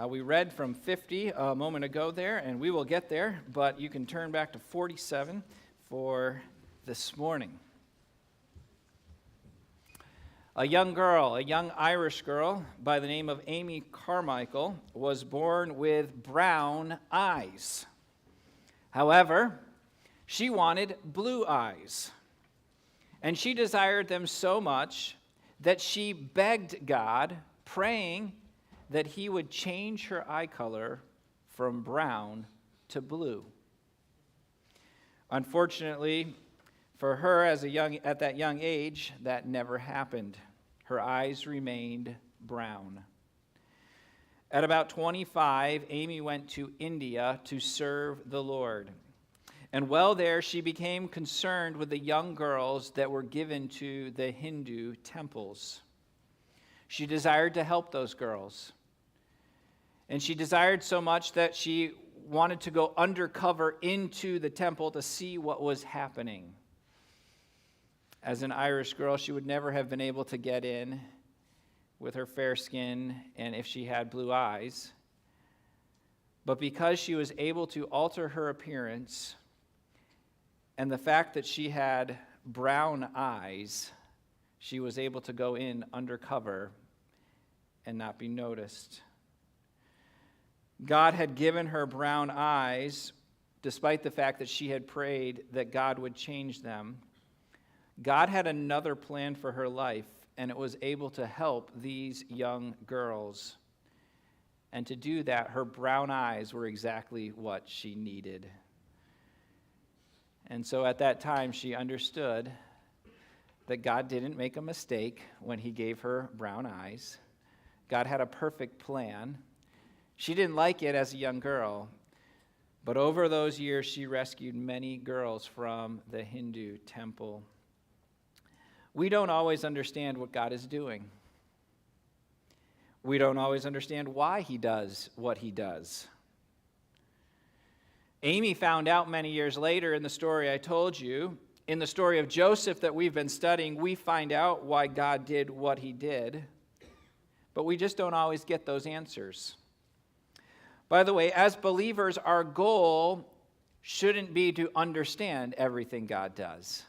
We read from 50 a moment ago there, and we will get there, but you can turn back to 47 for this morning. A young Irish girl by the name of Amy Carmichael was born with brown eyes. However, she wanted blue eyes, and she desired them so much that she begged God, praying that he would change her eye color from brown to blue. Unfortunately, for her at that young age, that never happened. Her eyes remained brown. At about 25, Amy went to India to serve the Lord. And while there, she became concerned with the young girls that were given to the Hindu temples. She desired to help those girls. And she desired so much that she wanted to go undercover into the temple to see what was happening. As an Irish girl, she would never have been able to get in with her fair skin and if she had blue eyes. But because she was able to alter her appearance and the fact that she had brown eyes, she was able to go in undercover and not be noticed. God had given her brown eyes, despite the fact that she had prayed that God would change them. God had another plan for her life, and it was able to help these young girls. And to do that, her brown eyes were exactly what she needed. And so at that time, she understood that God didn't make a mistake when he gave her brown eyes. God had a perfect plan. She didn't like it as a young girl, but over those years, she rescued many girls from the Hindu temple. We don't always understand what God is doing. We don't always understand why he does what he does. Amy found out many years later in the story I told you, in the story of Joseph that we've been studying, we find out why God did what he did, but we just don't always get those answers. By the way, as believers, our goal shouldn't be to understand everything God does.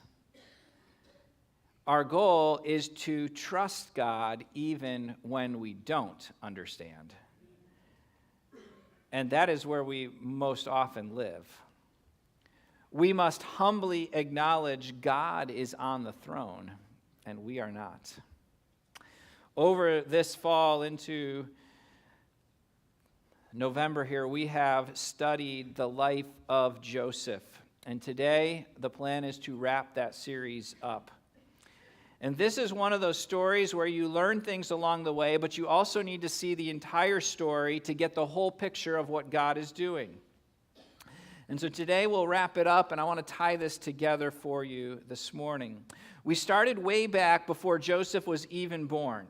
Our goal is to trust God even when we don't understand. And that is where we most often live. We must humbly acknowledge God is on the throne, and we are not. Over this fall into November here, we have studied the life of Joseph. And today, the plan is to wrap that series up. And this is one of those stories where you learn things along the way, but you also need to see the entire story to get the whole picture of what God is doing. And so today we'll wrap it up, and I want to tie this together for you this morning. We started way back before Joseph was even born.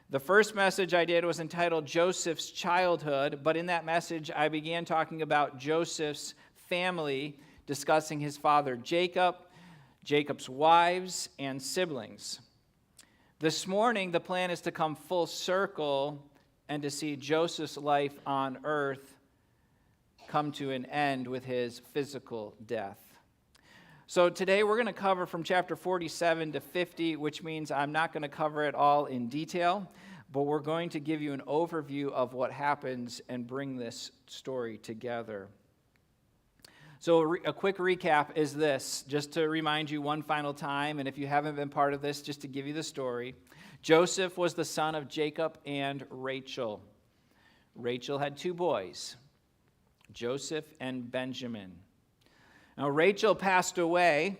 The first message I did was entitled Joseph's Childhood, but in that message I began talking about Joseph's family, discussing his father Jacob, Jacob's wives, and siblings. This morning, the plan is to come full circle and to see Joseph's life on earth come to an end with his physical death. So today we're going to cover from chapter 47 to 50, which means I'm not going to cover it all in detail, but we're going to give you an overview of what happens and bring this story together. So a quick recap is this, just to remind you one final time, and if you haven't been part of this, just to give you the story. Joseph was the son of Jacob and Rachel. Rachel had two boys, Joseph and Benjamin. Now, Rachel passed away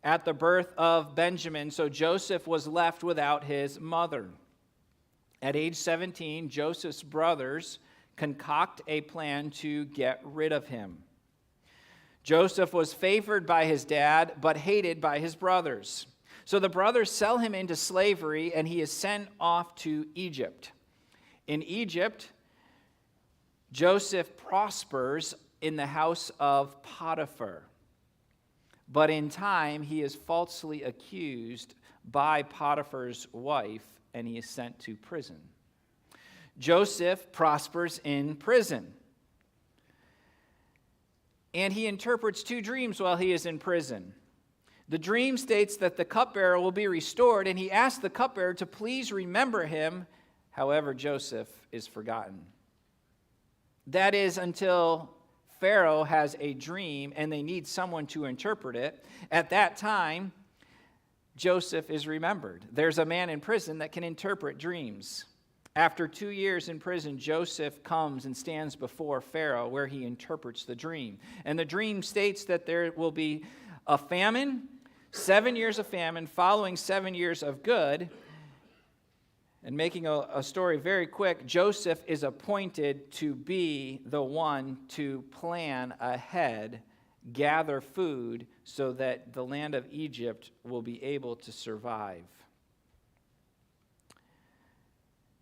at the birth of Benjamin, so Joseph was left without his mother. At age 17, Joseph's brothers concoct a plan to get rid of him. Joseph was favored by his dad, but hated by his brothers. So the brothers sell him into slavery, and he is sent off to Egypt. In Egypt, Joseph prospers in the house of Potiphar. But in time, he is falsely accused by Potiphar's wife, and he is sent to prison. Joseph prospers in prison. And he interprets two dreams while he is in prison. The dream states that the cupbearer will be restored, and he asks the cupbearer to please remember him. However, Joseph is forgotten. That is until Pharaoh has a dream and they need someone to interpret it. At that time, Joseph is remembered. There's a man in prison that can interpret dreams. After 2 years in prison, Joseph comes and stands before Pharaoh where he interprets the dream. And the dream states that there will be a famine, 7 years of famine, following 7 years of good. And making a story very quick, Joseph is appointed to be the one to plan ahead, gather food, so that the land of Egypt will be able to survive.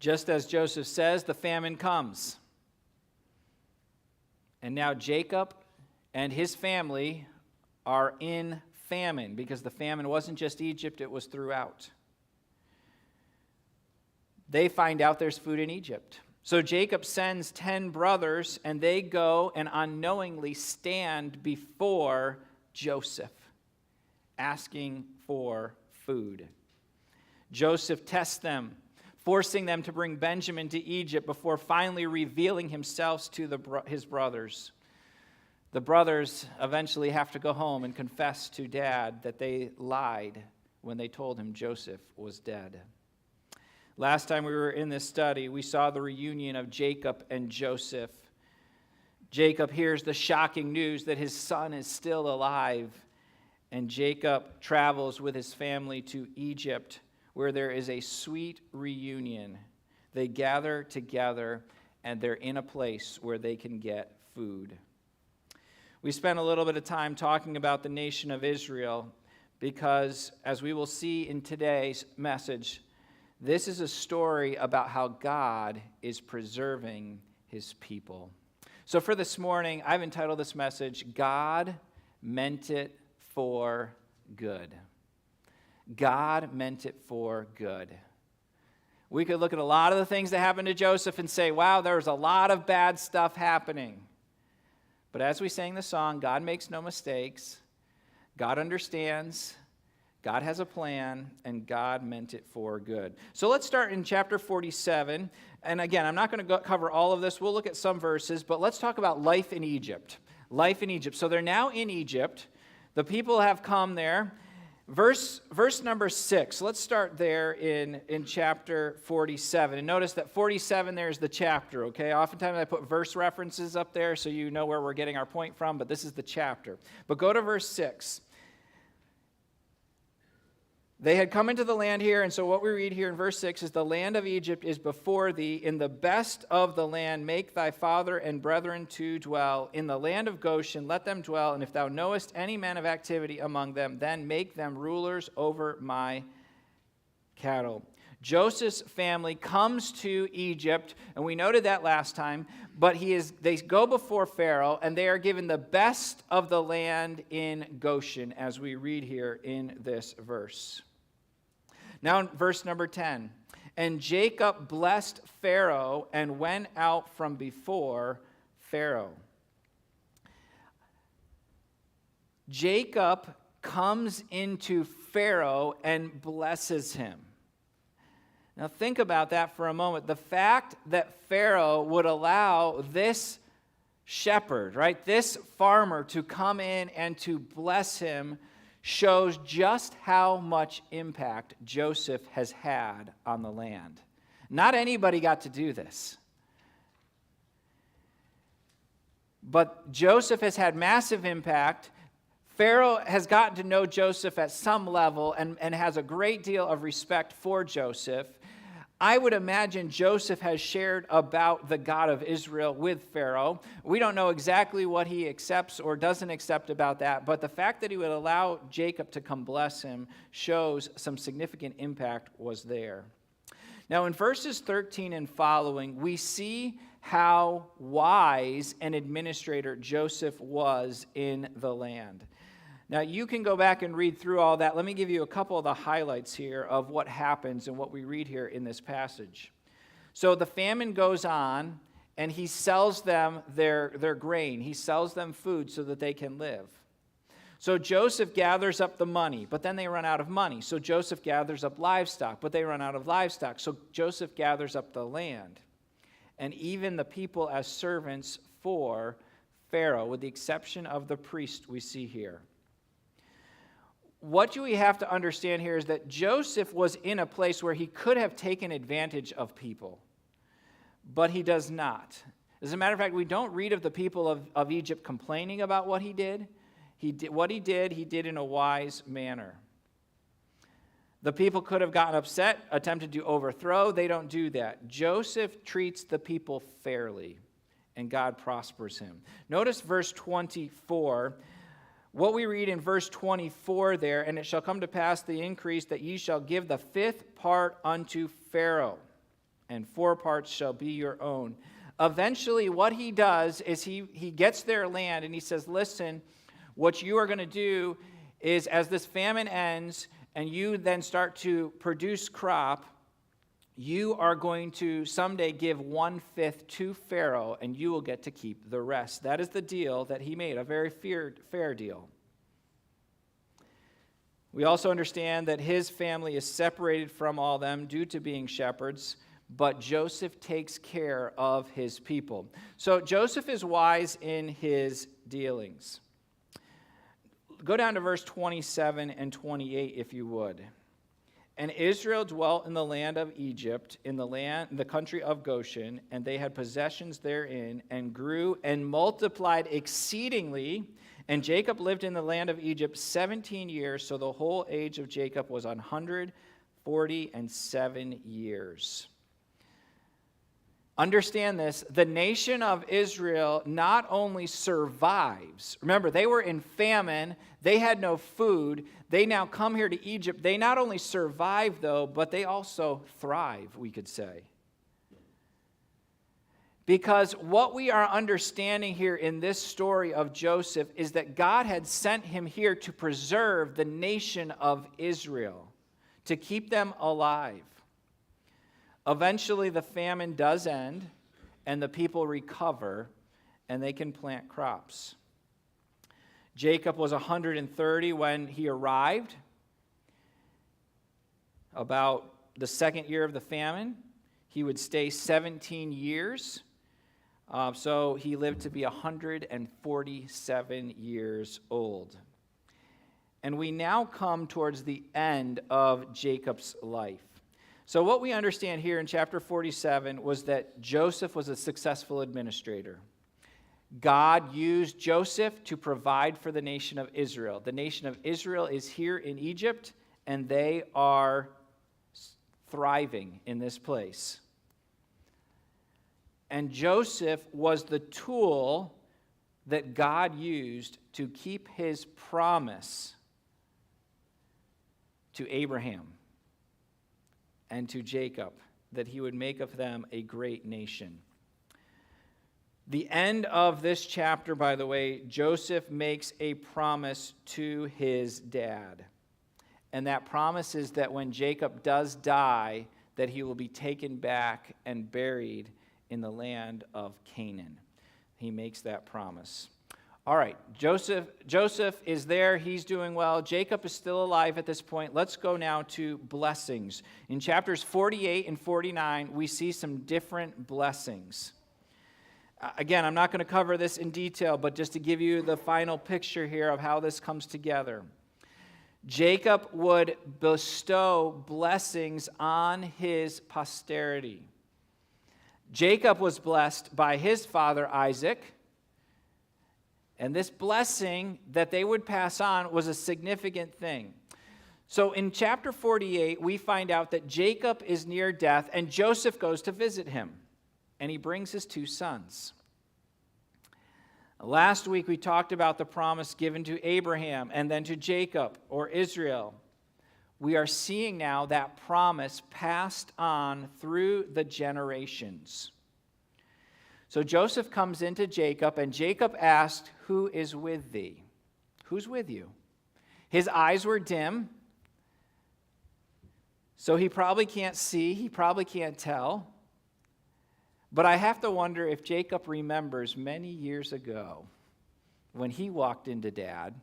Just as Joseph says, the famine comes. And now Jacob and his family are in famine, because the famine wasn't just Egypt, it was throughout. They find out there's food in Egypt. So Jacob sends 10 brothers, and they go and unknowingly stand before Joseph, asking for food. Joseph tests them, forcing them to bring Benjamin to Egypt before finally revealing himself to his brothers. The brothers eventually have to go home and confess to Dad that they lied when they told him Joseph was dead. Last time we were in this study, we saw the reunion of Jacob and Joseph. Jacob hears the shocking news that his son is still alive, and Jacob travels with his family to Egypt, where there is a sweet reunion. They gather together, and they're in a place where they can get food. We spent a little bit of time talking about the nation of Israel because, as we will see in today's message, this is a story about how God is preserving his people. So for this morning, I've entitled this message, God Meant It for Good. God meant it for good. We could look at a lot of the things that happened to Joseph and say, wow, there was a lot of bad stuff happening. But as we sang the song, God makes no mistakes. God understands. God has a plan, and God meant it for good. So let's start in chapter 47. And again, I'm not going to cover all of this. We'll look at some verses, but let's talk about life in Egypt. Life in Egypt. So they're now in Egypt. The people have come there. Verse number 6. Let's start there in chapter 47. And notice that 47 there is the chapter, okay? Oftentimes I put verse references up there so you know where we're getting our point from, but this is the chapter. But go to verse 6. They had come into the land here, and so what we read here in verse 6 is, the land of Egypt is before thee. In the best of the land make thy father and brethren to dwell. In the land of Goshen let them dwell, and if thou knowest any men of activity among them, then make them rulers over my cattle. Joseph's family comes to Egypt, and we noted that last time, but they go before Pharaoh, and they are given the best of the land in Goshen, as we read here in this verse. Now, in verse number 10, and Jacob blessed Pharaoh and went out from before Pharaoh. Jacob comes into Pharaoh and blesses him. Now, think about that for a moment. The fact that Pharaoh would allow this shepherd, right, this farmer to come in and to bless him shows just how much impact Joseph has had on the land. Not anybody got to do this. But Joseph has had massive impact. Pharaoh has gotten to know Joseph at some level and has a great deal of respect for Joseph. I would imagine Joseph has shared about the God of Israel with Pharaoh. We don't know exactly what he accepts or doesn't accept about that, but the fact that he would allow Jacob to come bless him shows some significant impact was there. Now, in verses 13 and following, we see how wise an administrator Joseph was in the land. Now, you can go back and read through all that. Let me give you a couple of the highlights here of what happens and what we read here in this passage. So the famine goes on, and he sells them their grain. He sells them food so that they can live. So Joseph gathers up the money, but then they run out of money. So Joseph gathers up livestock, but they run out of livestock. So Joseph gathers up the land, and even the people as servants for Pharaoh, with the exception of the priest we see here. What we have to understand here is that Joseph was in a place where he could have taken advantage of people, but he does not. As a matter of fact, we don't read of the people of Egypt complaining about what he did. He did in a wise manner. The people could have gotten upset, attempted to overthrow. They don't do that. Joseph treats the people fairly, and God prospers him. Notice verse 24. What we read in verse 24 there, and it shall come to pass the increase that ye shall give the fifth part unto Pharaoh, and 4 parts shall be your own. Eventually, what he does is he gets their land, and he says, listen, what you are going to do is, as this famine ends, and you then start to produce crop, you are going to someday give 1/5 to Pharaoh, and you will get to keep the rest. That is the deal that he made, a very fair deal. We also understand that his family is separated from all them due to being shepherds, but Joseph takes care of his people. So Joseph is wise in his dealings. Go down to verse 27 and 28, if you would. And Israel dwelt in the land of Egypt, in the country of Goshen, and they had possessions therein, and grew and multiplied exceedingly. And Jacob lived in the land of Egypt 17 years, so the whole age of Jacob was 147 years. Understand this, the nation of Israel not only survives, remember, they were in famine, they had no food, they now come here to Egypt. They not only survive, though, but they also thrive, we could say. Because what we are understanding here in this story of Joseph is that God had sent him here to preserve the nation of Israel, to keep them alive. Eventually, the famine does end, and the people recover, and they can plant crops. Jacob was 130 when he arrived, about the second year of the famine. He would stay 17 years, so he lived to be 147 years old. And we now come towards the end of Jacob's life. So what we understand here in chapter 47 was that Joseph was a successful administrator. God used Joseph to provide for the nation of Israel. The nation of Israel is here in Egypt, and they are thriving in this place. And Joseph was the tool that God used to keep his promise to Abraham and to Jacob, that he would make of them a great nation. The end of this chapter, by the way, Joseph makes a promise to his dad. And that promise is that when Jacob does die, that he will be taken back and buried in the land of Canaan. He makes that promise. All right, Joseph is there. He's doing well. Jacob is still alive at this point. Let's go now to blessings. In chapters 48 and 49, we see some different blessings. Again, I'm not going to cover this in detail, but just to give you the final picture here of how this comes together. Jacob would bestow blessings on his posterity. Jacob was blessed by his father Isaac, and this blessing that they would pass on was a significant thing. So in chapter 48, we find out that Jacob is near death, and Joseph goes to visit him, and he brings his 2 sons. Last week, we talked about the promise given to Abraham and then to Jacob, or Israel. We are seeing now that promise passed on through the generations. So Joseph comes into Jacob, and Jacob asked, "Who is with thee?" Who's with you? His eyes were dim, so he probably can't see, he probably can't tell. But I have to wonder if Jacob remembers many years ago when he walked into Dad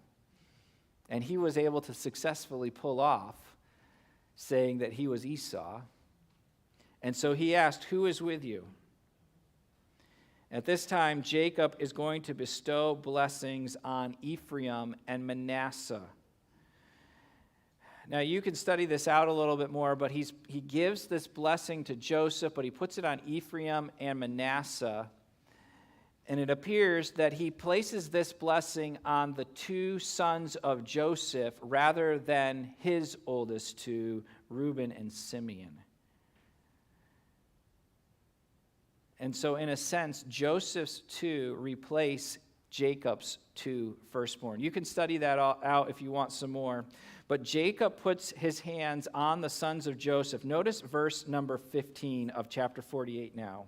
and he was able to successfully pull off saying that he was Esau. And so he asked, "Who is with you?" At this time, Jacob is going to bestow blessings on Ephraim and Manasseh. Now, you can study this out a little bit more, but he gives this blessing to Joseph, but he puts it on Ephraim and Manasseh. And it appears that he places this blessing on the two sons of Joseph rather than his oldest two, Reuben and Simeon. And so, in a sense, Joseph's two replace Jacob's two firstborn. You can study that out if you want some more. But Jacob puts his hands on the sons of Joseph. Notice verse number 15 of chapter 48 now.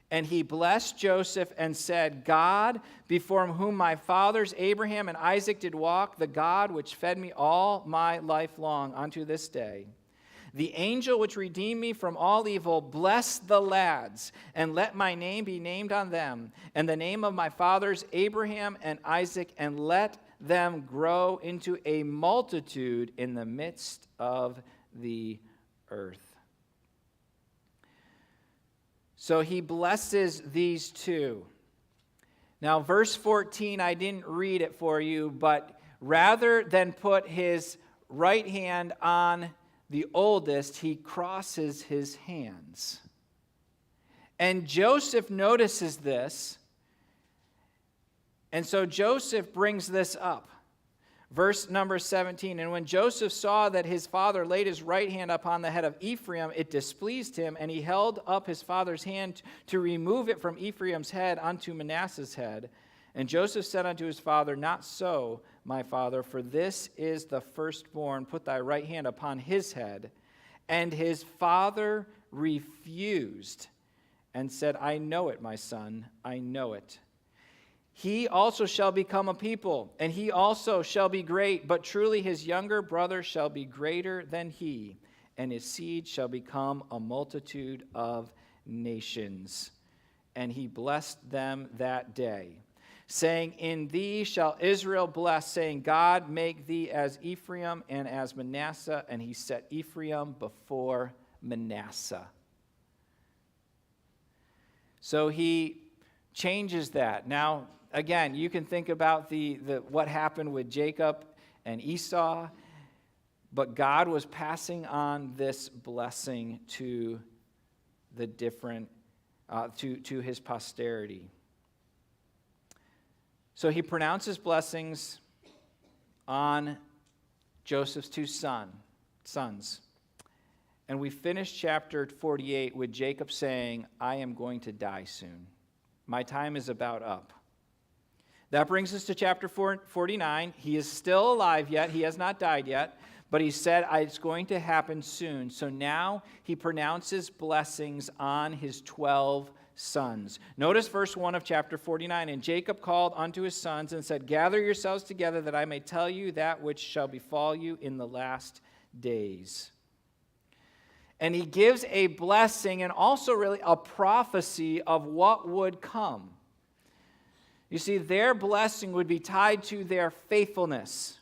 And he blessed Joseph and said, "God, before whom my fathers Abraham and Isaac did walk, the God which fed me all my life long unto this day, the angel which redeemed me from all evil, bless the lads, and let my name be named on them, and the name of my fathers Abraham and Isaac, and let them grow into a multitude in the midst of the earth." So he blesses these two. Now, verse 14, I didn't read it for you, but rather than put his right hand on the oldest, he crosses his hands. And Joseph notices this, and so Joseph brings this up. Verse number 17, and when Joseph saw that his father laid his right hand upon the head of Ephraim, it displeased him, and he held up his father's hand to remove it from Ephraim's head unto Manasseh's head. And Joseph said unto his father, "Not so, my father, for this is the firstborn. Put thy right hand upon his head." And his father refused and said, "I know it, my son, I know it. He also shall become a people, and he also shall be great, but truly his younger brother shall be greater than he, and his seed shall become a multitude of nations." And he blessed them that day, saying, "In thee shall Israel bless, saying, God make thee as Ephraim and as Manasseh." And he set Ephraim before Manasseh. So he changes that. Now, again, you can think about the what happened with Jacob and Esau, but God was passing on this blessing to the different, to his posterity. So he pronounces blessings on Joseph's two sons. And we finish chapter 48 with Jacob saying, "I am going to die soon. My time is about up." That brings us to chapter 49. He is still alive yet. He has not died yet. But he said it's going to happen soon. So now he pronounces blessings on his 12 sons. Notice verse 1 of chapter 49. And Jacob called unto his sons and said, "Gather yourselves together that I may tell you that which shall befall you in the last days." And he gives a blessing and also really a prophecy of what would come. You see, their blessing would be tied to their faithfulness.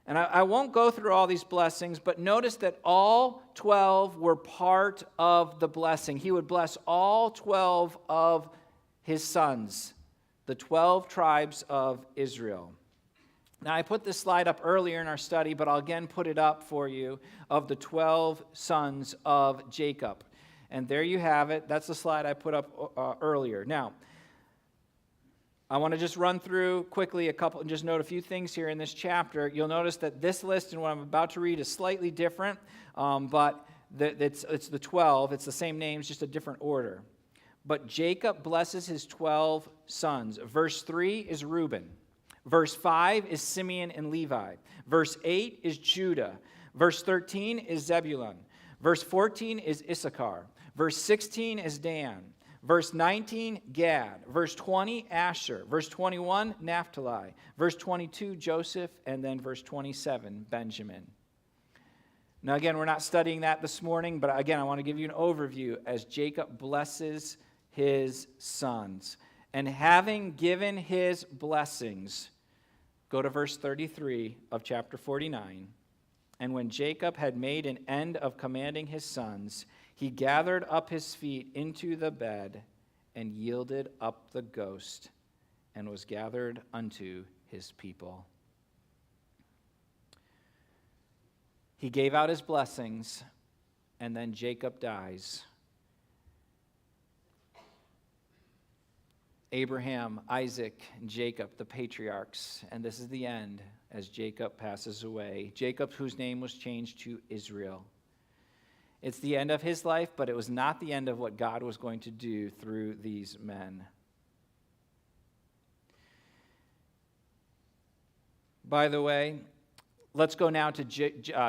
And I won't go through all these blessings, but notice that all 12 were part of the blessing. He would bless all 12 of his sons, the 12 tribes of Israel. Now, I put this slide up earlier in our study, but I'll again put it up for you, of the 12 sons of Jacob. And there you have it. That's the slide I put up earlier. Now, I want to just run through quickly a couple and just note a few things here in this chapter. You'll notice that this list and what I'm about to read is slightly different, but it's the 12. It's the same names, just a different order. But Jacob blesses his 12 sons. Verse 3 is Reuben. Verse 5 is Simeon and Levi. Verse 8 is Judah. Verse 13 is Zebulun. Verse 14 is Issachar. Verse 16 is Dan. Verse 19, Gad. Verse 20, Asher. Verse 21, Naphtali. Verse 22, Joseph. And then verse 27, Benjamin. Now, again, we're not studying that this morning, but again, I want to give you an overview as Jacob blesses his sons. And having given his blessings, go to verse 33 of chapter 49. And when Jacob had made an end of commanding his sons, he gathered up his feet into the bed and yielded up the ghost and was gathered unto his people. He gave out his blessings, and then Jacob dies. Abraham, Isaac, and Jacob, the patriarchs, and this is the end as Jacob passes away. Jacob, whose name was changed to Israel. It's the end of his life, but it was not the end of what God was going to do through these men. By the way, let's go now to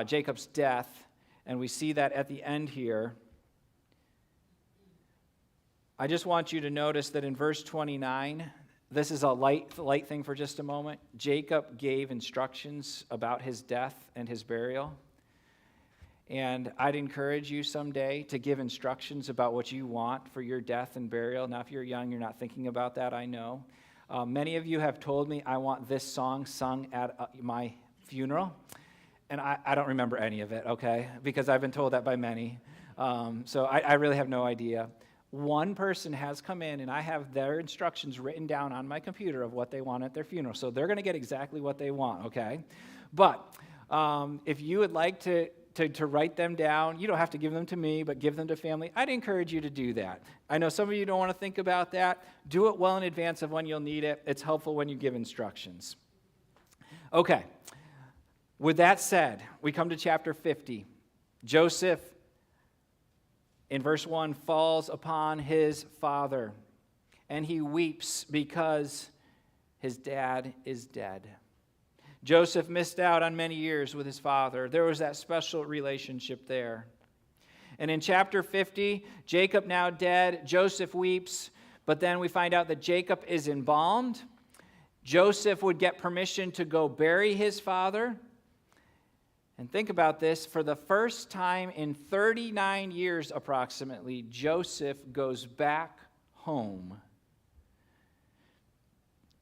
Jacob's death, and we see that at the end here. I just want you to notice that in verse 29, this is a light thing for just a moment. Jacob gave instructions about his death and his burial. And I'd encourage you someday to give instructions about what you want for your death and burial. Now, if you're young, you're not thinking about that, I know. Many of you have told me, I want this song sung at my funeral. And I don't remember any of it, okay? Because I've been told that by many. So I really have no idea. One person has come in, and I have their instructions written down on my computer of what they want at their funeral. So they're going to get exactly what they want, okay? But if you would like to write them down, you don't have to give them to me, but give them to family. I'd encourage you to do that. I know some of you don't want to think about that. Do it well in advance of when you'll need it. It's helpful when you give instructions. Okay. With that said, we come to chapter 50. Joseph, in verse 1, falls upon his father, and he weeps because his dad is dead. Joseph missed out on many years with his father. There was that special relationship there. And in chapter 50, Jacob now dead, Joseph weeps, but then we find out that Jacob is embalmed. Joseph would get permission to go bury his father. And think about this, for the first time in 39 years approximately, Joseph goes back home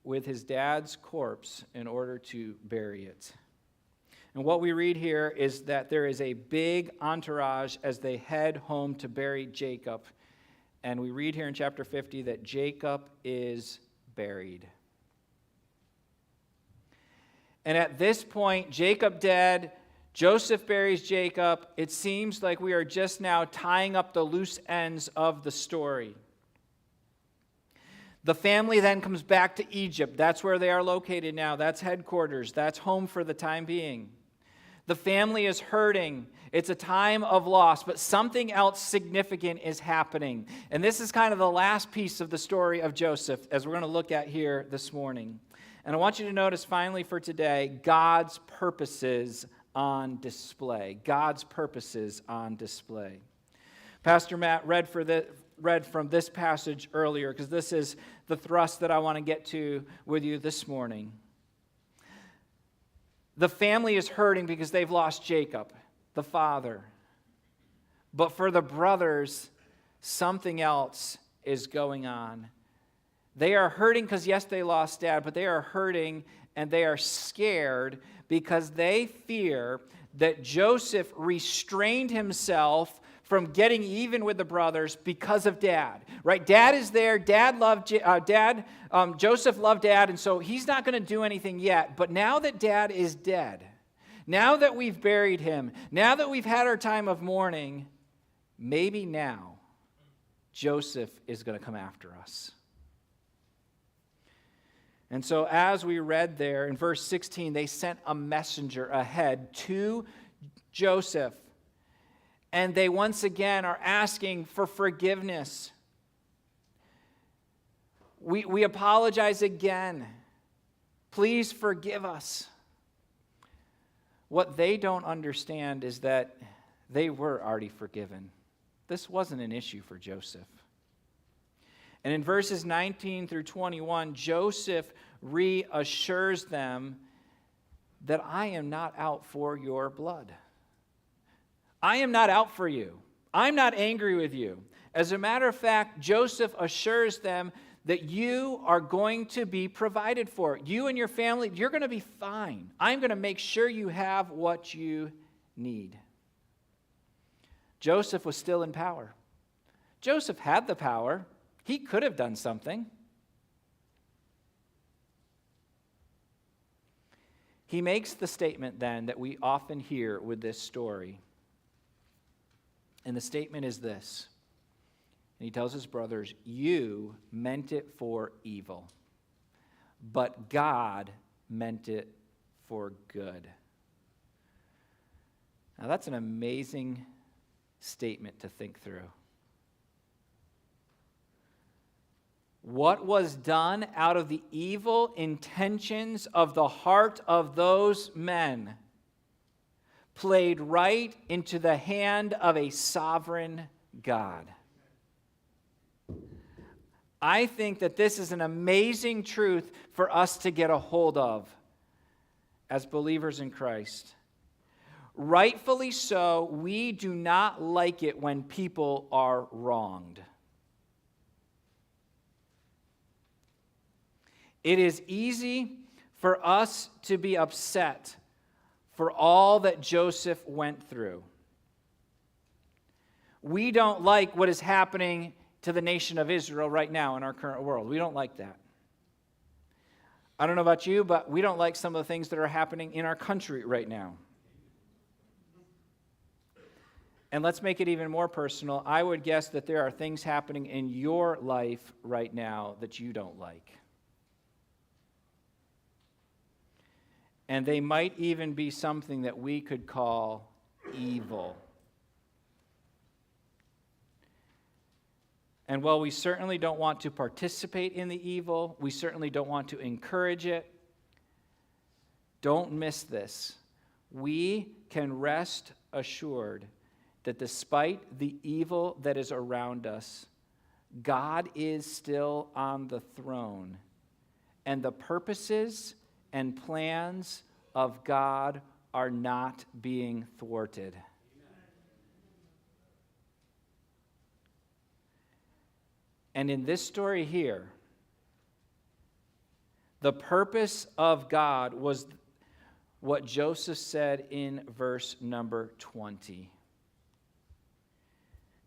with his dad's corpse in order to bury it. And what we read here is that there is a big entourage as they head home to bury Jacob. And we read here in chapter 50 that Jacob is buried. And at this point, Jacob dead, Joseph buries Jacob. It seems like we are just now tying up the loose ends of the story. The family then comes back to Egypt. That's where they are located now. That's headquarters. That's home for the time being. The family is hurting. It's a time of loss, but something else significant is happening. And this is kind of the last piece of the story of Joseph, as we're going to look at here this morning. And I want you to notice finally for today, God's purposes on display. God's purposes on display. Pastor Matt read from this passage earlier because this is the thrust that I want to get to with you this morning. The family is hurting because they've lost Jacob, the father. But for the brothers, something else is going on. They are hurting because, yes, they lost dad, but they are hurting and they are scared because they fear that Joseph restrained himself from getting even with the brothers because of dad, right? Dad is there. Joseph loved dad, and so he's not going to do anything yet. But now that dad is dead, now that we've buried him, now that we've had our time of mourning, maybe now Joseph is going to come after us. And so as we read there in verse 16, they sent a messenger ahead to Joseph. And they once again are asking for forgiveness. We apologize again. Please forgive us. What they don't understand is that they were already forgiven. This wasn't an issue for Joseph. And in verses 19 through 21, Joseph reassures them that I am not out for your blood. I am not out for you. I'm not angry with you. As a matter of fact, Joseph assures them that you are going to be provided for. You and your family, you're going to be fine. I'm going to make sure you have what you need. Joseph was still in power. Joseph had the power. He could have done something. He makes the statement then that we often hear with this story. And the statement is this. And he tells his brothers, you meant it for evil, but God meant it for good. Now that's an amazing statement to think through. What was done out of the evil intentions of the heart of those men played right into the hand of a sovereign God. I think that this is an amazing truth for us to get a hold of as believers in Christ. Rightfully so, we do not like it when people are wronged. It is easy for us to be upset for all that Joseph went through. We don't like what is happening to the nation of Israel right now in our current world. We don't like that. I don't know about you, but we don't like some of the things that are happening in our country right now. And let's make it even more personal. I would guess that there are things happening in your life right now that you don't like. And they might even be something that we could call evil. And while we certainly don't want to participate in the evil, we certainly don't want to encourage it, don't miss this. We can rest assured that despite the evil that is around us, God is still on the throne, and the purposes and plans of God are not being thwarted. And in this story here, the purpose of God was what Joseph said in verse number 20.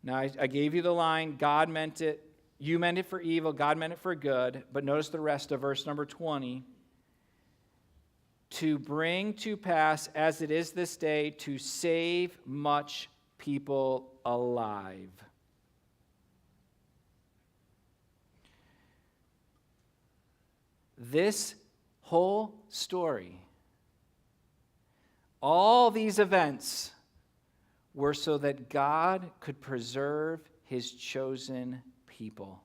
Now, I gave you the line, God meant it, you meant it for evil, God meant it for good. But notice the rest of verse number 20. To bring to pass, as it is this day, to save much people alive. This whole story, all these events, were so that God could preserve his chosen people.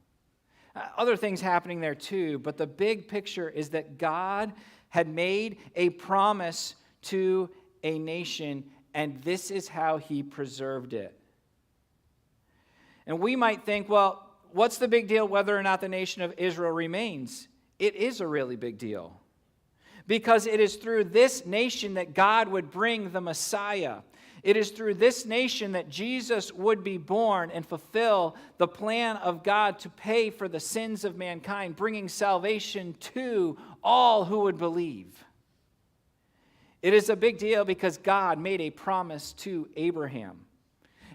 Other things happening there too, but the big picture is that God had made a promise to a nation, and this is how he preserved it. And we might think, well, what's the big deal whether or not the nation of Israel remains? It is a really big deal. Because it is through this nation that God would bring the Messiah. It is through this nation that Jesus would be born and fulfill the plan of God to pay for the sins of mankind, bringing salvation to all who would believe. It is a big deal because God made a promise to Abraham,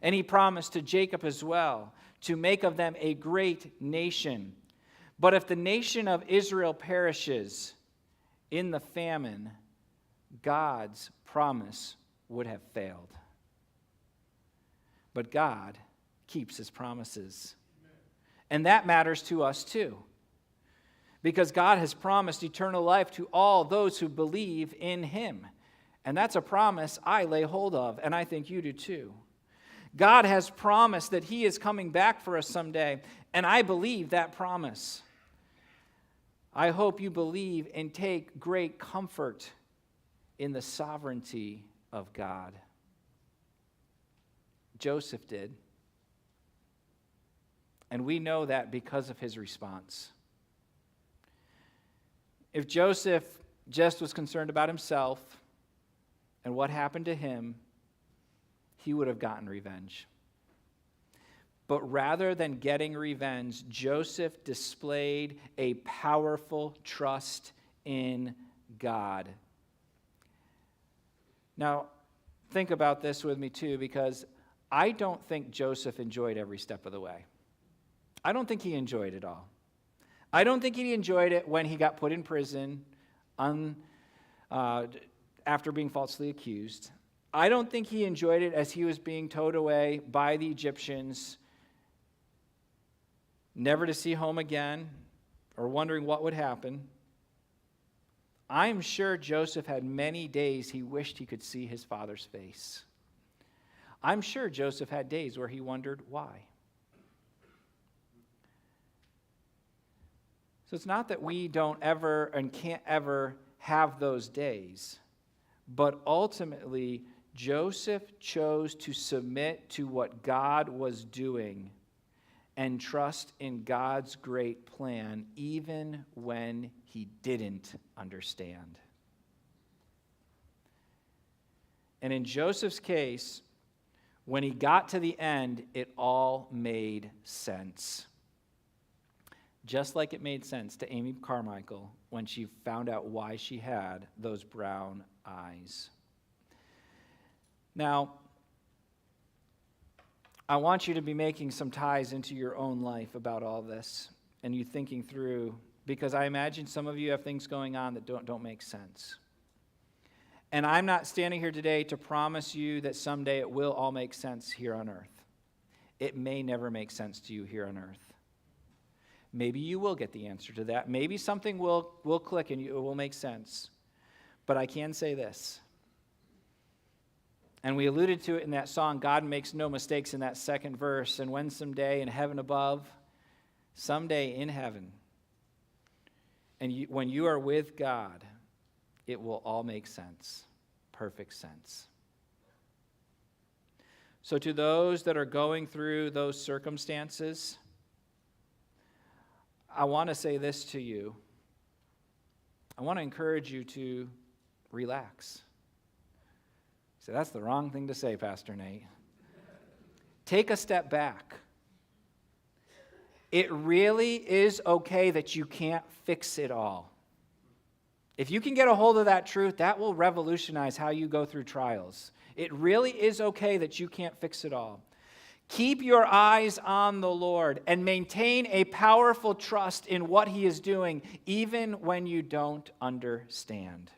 and he promised to Jacob as well, to make of them a great nation. But if the nation of Israel perishes in the famine, God's promise would have failed. But God keeps his promises. And that matters to us too. Because God has promised eternal life to all those who believe in him. And that's a promise I lay hold of, and I think you do too. God has promised that he is coming back for us someday, and I believe that promise. I hope you believe and take great comfort in the sovereignty of God. Joseph did. And we know that because of his response. If Joseph just was concerned about himself and what happened to him, he would have gotten revenge. But rather than getting revenge, Joseph displayed a powerful trust in God. Now, think about this with me too, because I don't think Joseph enjoyed every step of the way. I don't think he enjoyed it all. I don't think he enjoyed it when he got put in prison after being falsely accused. I don't think he enjoyed it as he was being towed away by the Egyptians, never to see home again, or wondering what would happen. I'm sure Joseph had many days he wished he could see his father's face. I'm sure Joseph had days where he wondered why. So it's not that we don't ever and can't ever have those days, but ultimately, Joseph chose to submit to what God was doing and trust in God's great plan, even when he didn't understand. And in Joseph's case, when he got to the end, it all made sense. Just like it made sense to Amy Carmichael when she found out why she had those brown eyes. Now, I want you to be making some ties into your own life about all this and you thinking through, because I imagine some of you have things going on that don't make sense. And I'm not standing here today to promise you that someday it will all make sense here on earth. It may never make sense to you here on earth. Maybe you will get the answer to that. Maybe something will click and it will make sense. But I can say this. And we alluded to it in that song, God makes no mistakes, in that second verse. And when someday in heaven above, someday in heaven, and when you are with God, it will all make sense, perfect sense. So to those that are going through those circumstances, I want to say this to you. I want to encourage you to relax. So that's the wrong thing to say, Pastor Nate. Take a step back. It really is okay that you can't fix it all. If you can get a hold of that truth, that will revolutionize how you go through trials. It really is okay that you can't fix it all. Keep your eyes on the Lord and maintain a powerful trust in what He is doing, even when you don't understand.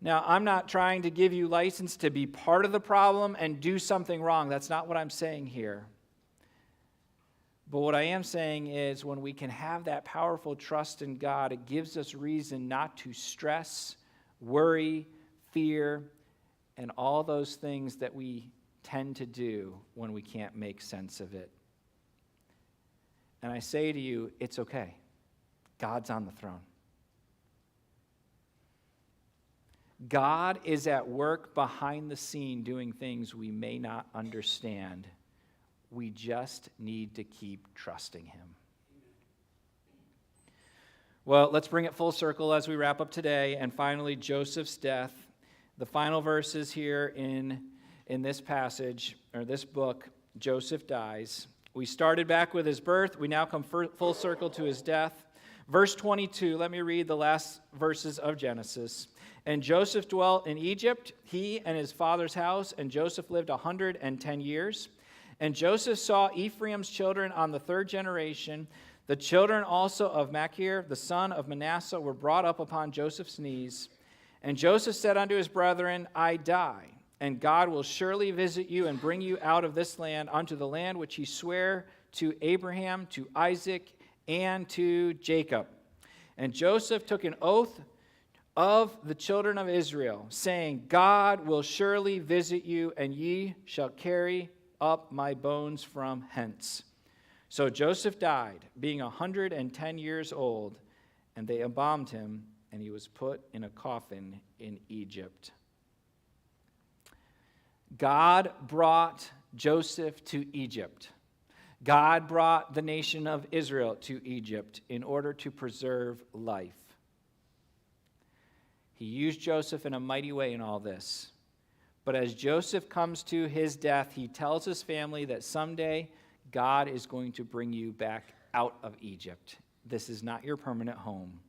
Now, I'm not trying to give you license to be part of the problem and do something wrong. That's not what I'm saying here. But what I am saying is when we can have that powerful trust in God, it gives us reason not to stress, worry, fear, and all those things that we tend to do when we can't make sense of it. And I say to you, it's okay. God's on the throne. God is at work behind the scene doing things we may not understand. We just need to keep trusting Him. Well, let's bring it full circle as we wrap up today. And finally, Joseph's death. The final verses here in this passage, or this book, Joseph dies. We started back with his birth. We now come full circle to his death. Verse 22, let me read the last verses of Genesis. And Joseph dwelt in Egypt, he and his father's house, and Joseph lived 110 years. And Joseph saw Ephraim's children on the third generation. The children also of Machir, the son of Manasseh, were brought up upon Joseph's knees. And Joseph said unto his brethren, I die, and God will surely visit you and bring you out of this land unto the land which he sware to Abraham, to Isaac, and to Jacob. And Joseph took an oath of the children of Israel, saying, God will surely visit you, and ye shall carry up my bones from hence. So Joseph died, being 110 years old, and they embalmed him, and he was put in a coffin in Egypt. God brought Joseph to Egypt. God brought the nation of Israel to Egypt in order to preserve life. He used Joseph in a mighty way in all this. But as Joseph comes to his death, he tells his family that someday God is going to bring you back out of Egypt. This is not your permanent home.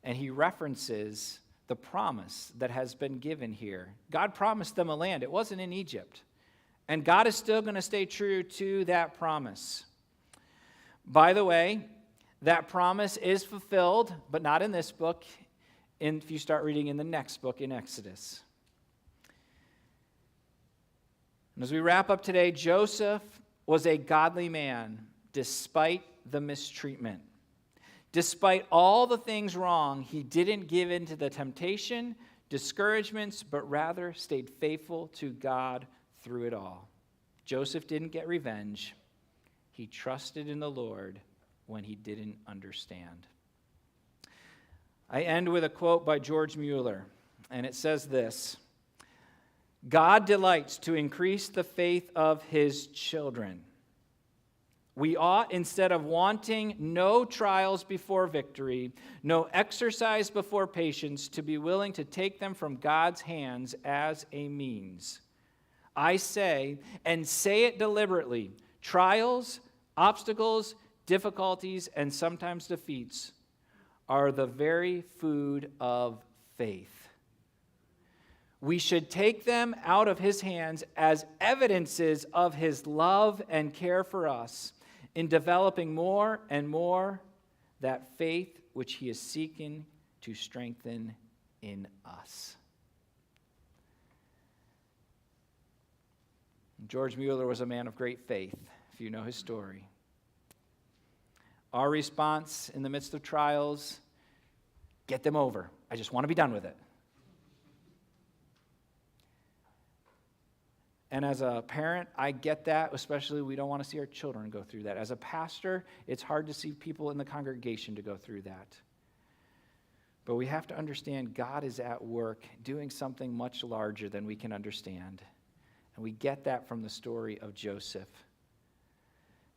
And he references the promise that has been given here. God promised them a land. It wasn't in Egypt. And God is still going to stay true to that promise. By the way, that promise is fulfilled, but not in this book, if you start reading in the next book in Exodus. And as we wrap up today, Joseph was a godly man despite the mistreatment. Despite all the things wrong, he didn't give in to the temptation, discouragements, but rather stayed faithful to God through it all. Joseph didn't get revenge. He trusted in the Lord when he didn't understand. I end with a quote by George Mueller, and it says this: God delights to increase the faith of his children. We ought, instead of wanting no trials before victory, no exercise before patience, to be willing to take them from God's hands as a means. I say, and say it deliberately, trials, obstacles, difficulties, and sometimes defeats are the very food of faith. We should take them out of his hands as evidences of his love and care for us, in developing more and more that faith which he is seeking to strengthen in us. George Mueller was a man of great faith, if you know his story. Our response in the midst of trials, get them over. I just want to be done with it. And as a parent, I get that, especially we don't want to see our children go through that. As a pastor, it's hard to see people in the congregation to go through that. But we have to understand God is at work doing something much larger than we can understand. And we get that from the story of Joseph.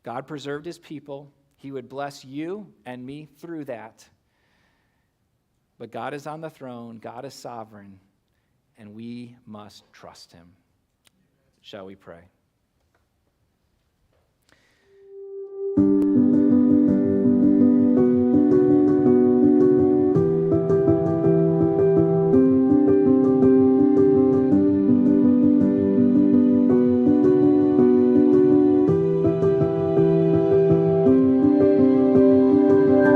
God preserved his people. He would bless you and me through that. But God is on the throne. God is sovereign. And we must trust him. Shall we pray?